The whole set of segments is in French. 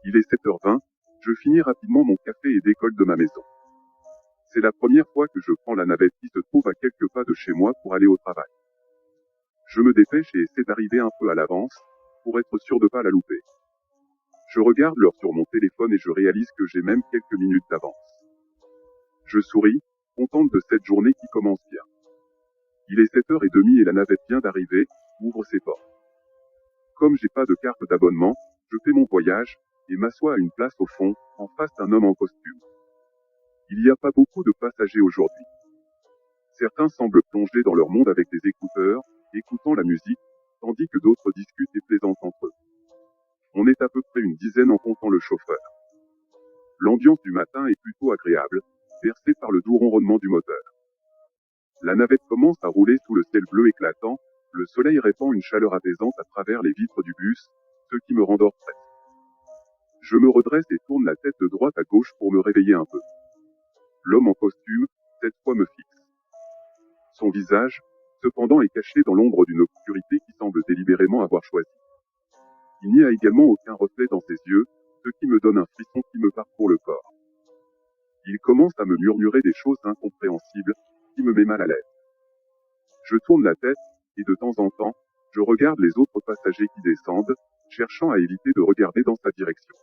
Il est 7h20, je finis rapidement mon café et décolle de ma maison. C'est la première fois que je prends la navette qui se trouve à quelques pas de chez moi pour aller au travail. Je me dépêche et essaie d'arriver un peu à l'avance, pour être sûr de pas la louper. Je regarde l'heure sur mon téléphone et je réalise que j'ai même quelques minutes d'avance. Je souris, contente de cette journée qui commence bien. Il est 7h30 et la navette vient d'arriver, ouvre ses portes. Comme j'ai pas de carte d'abonnement, je fais mon voyage, et m'assois à une place au fond, en face d'un homme en costume. Il n'y a pas beaucoup de passagers aujourd'hui. Certains semblent plongés dans leur monde avec des écouteurs, écoutant la musique, tandis que d'autres discutent et plaisantent entre eux. On est à peu près une dizaine en comptant le chauffeur. L'ambiance du matin est plutôt agréable, bercée par le doux ronronnement du moteur. La navette commence à rouler sous le ciel bleu éclatant, le soleil répand une chaleur apaisante à travers les vitres du bus, ce qui me rendort presque. Je me redresse et tourne la tête de droite à gauche pour me réveiller un peu. L'homme en costume, cette fois me fixe. Son visage, cependant, est caché dans l'ombre d'une obscurité qui semble délibérément avoir choisi. Il n'y a également aucun reflet dans ses yeux, ce qui me donne un frisson qui me parcourt le corps. Il commence à me murmurer des choses incompréhensibles, qui me met mal à l'aise. Je tourne la tête, et de temps en temps, je regarde les autres passagers qui descendent, cherchant à éviter de regarder dans sa direction.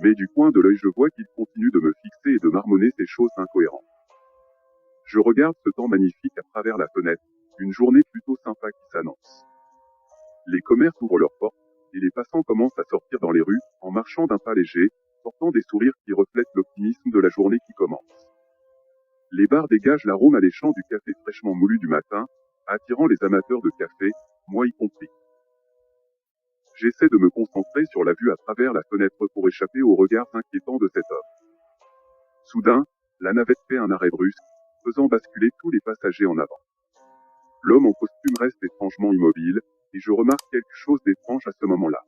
Mais du coin de l'œil je vois qu'il continue de me fixer et de marmonner ces choses incohérentes. Je regarde ce temps magnifique à travers la fenêtre, une journée plutôt sympa qui s'annonce. Les commerces ouvrent leurs portes, et les passants commencent à sortir dans les rues, en marchant d'un pas léger, portant des sourires qui reflètent l'optimisme de la journée qui commence. Les bars dégagent l'arôme alléchant du café fraîchement moulu du matin, attirant les amateurs de café, moi y compris. J'essaie de me concentrer sur la vue à travers la fenêtre pour échapper aux regards inquiétants de cet homme. Soudain, la navette fait un arrêt brusque, faisant basculer tous les passagers en avant. L'homme en costume reste étrangement immobile, et je remarque quelque chose d'étrange à ce moment-là.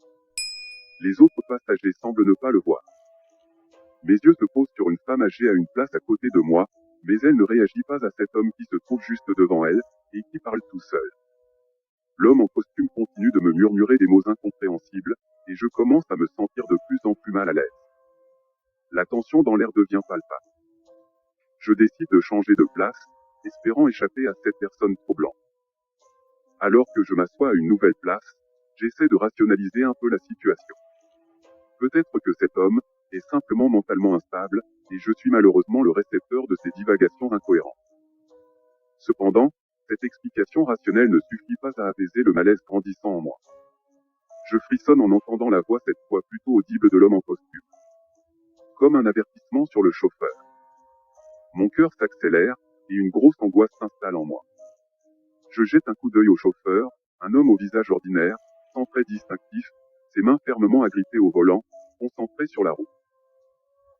Les autres passagers semblent ne pas le voir. Mes yeux se posent sur une femme âgée à une place à côté de moi, mais elle ne réagit pas à cet homme qui se trouve juste devant elle, et qui parle tout seul. L'homme en costume continue de me murmurer des mots incompréhensibles, et je commence à me sentir de plus en plus mal à l'aise. La tension dans l'air devient palpable. Je décide de changer de place, espérant échapper à cette personne troublante. Alors que je m'assois à une nouvelle place, j'essaie de rationaliser un peu la situation. Peut-être que cet homme est simplement mentalement instable, et je suis malheureusement le récepteur de ses divagations incohérentes. Cependant, cette explication rationnelle ne suffit pas à apaiser le malaise grandissant en moi. Je frissonne en entendant la voix cette fois plutôt audible de l'homme en costume. Comme un avertissement sur le chauffeur. Mon cœur s'accélère, et une grosse angoisse s'installe en moi. Je jette un coup d'œil au chauffeur, un homme au visage ordinaire, sans trait distinctif, ses mains fermement agrippées au volant, concentré sur la route.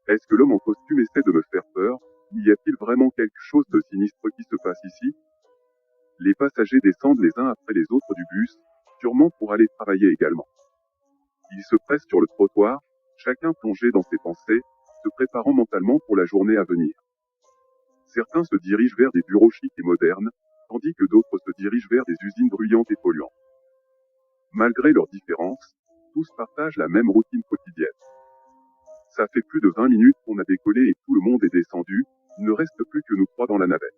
Est-ce que l'homme en costume essaie de me faire peur, ou y a-t-il vraiment quelque chose de sinistre qui se passe ici? Les passagers descendent les uns après les autres du bus, sûrement pour aller travailler également. Ils se pressent sur le trottoir, chacun plongé dans ses pensées, se préparant mentalement pour la journée à venir. Certains se dirigent vers des bureaux chics et modernes, tandis que d'autres se dirigent vers des usines bruyantes et polluantes. Malgré leurs différences, tous partagent la même routine quotidienne. Ça fait plus de 20 minutes qu'on a décollé et tout le monde est descendu, il ne reste plus que nous trois dans la navette.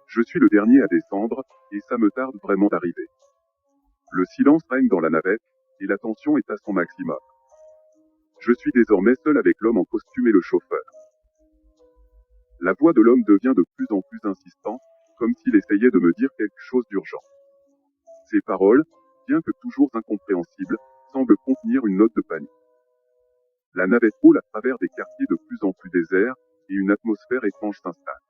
Je suis le dernier à descendre, et ça me tarde vraiment d'arriver. Le silence règne dans la navette, et la tension est à son maximum. Je suis désormais seul avec l'homme en costume et le chauffeur. La voix de l'homme devient de plus en plus insistante, comme s'il essayait de me dire quelque chose d'urgent. Ses paroles, bien que toujours incompréhensibles, semblent contenir une note de panique. La navette roule à travers des quartiers de plus en plus déserts, et une atmosphère étrange s'installe.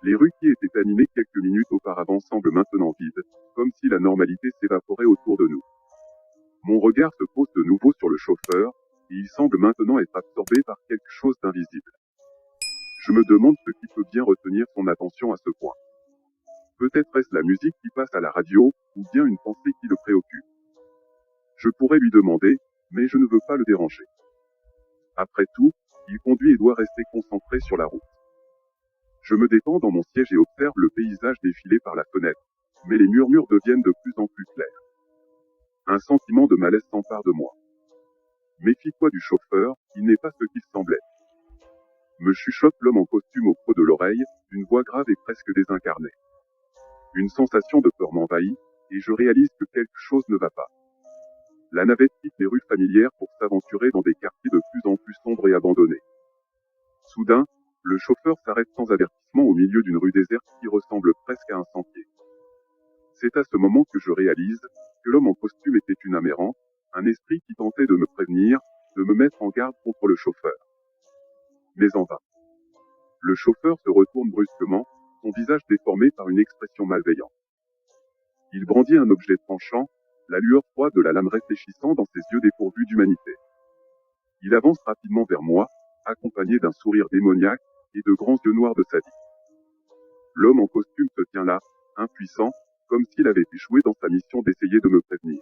Les rues qui étaient animées quelques minutes auparavant semblent maintenant vides, comme si la normalité s'évaporait autour de nous. Mon regard se pose de nouveau sur le chauffeur, et il semble maintenant être absorbé par quelque chose d'invisible. Je me demande ce qui peut bien retenir son attention à ce point. Peut-être est-ce la musique qui passe à la radio, ou bien une pensée qui le préoccupe. Je pourrais lui demander, mais je ne veux pas le déranger. Après tout, il conduit et doit rester concentré sur la route. Je me détends dans mon siège et observe le paysage défiler par la fenêtre, mais les murmures deviennent de plus en plus clairs. Un sentiment de malaise s'empare de moi. Méfie-toi du chauffeur, il n'est pas ce qu'il semblait. Me chuchote l'homme en costume au creux de l'oreille, d'une voix grave et presque désincarnée. Une sensation de peur m'envahit, et je réalise que quelque chose ne va pas. La navette quitte les rues familières pour s'aventurer dans des quartiers de plus en plus sombres et abandonnés. Soudain, le chauffeur s'arrête sans avertissement au milieu d'une rue déserte qui ressemble presque à un sentier. C'est à ce moment que je réalise que l'homme en costume était une âme errante, un esprit qui tentait de me prévenir, de me mettre en garde contre le chauffeur. Mais en vain. Le chauffeur se retourne brusquement, son visage déformé par une expression malveillante. Il brandit un objet tranchant, la lueur froide de la lame réfléchissant dans ses yeux dépourvus d'humanité. Il avance rapidement vers moi, accompagné d'un sourire démoniaque et de grands yeux noirs de sadique. L'homme en costume se tient là, impuissant, comme s'il avait échoué dans sa mission d'essayer de me prévenir.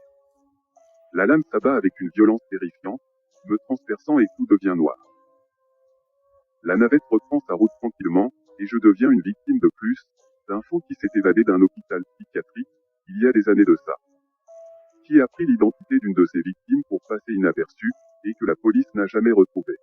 La lame s'abat avec une violence terrifiante, me transperçant et tout devient noir. La navette reprend sa route tranquillement, et je deviens une victime de plus, d'un fou qui s'est évadé d'un hôpital psychiatrique, il y a des années de ça. Qui a pris l'identité d'une de ses victimes pour passer inaperçu, et que la police n'a jamais retrouvé.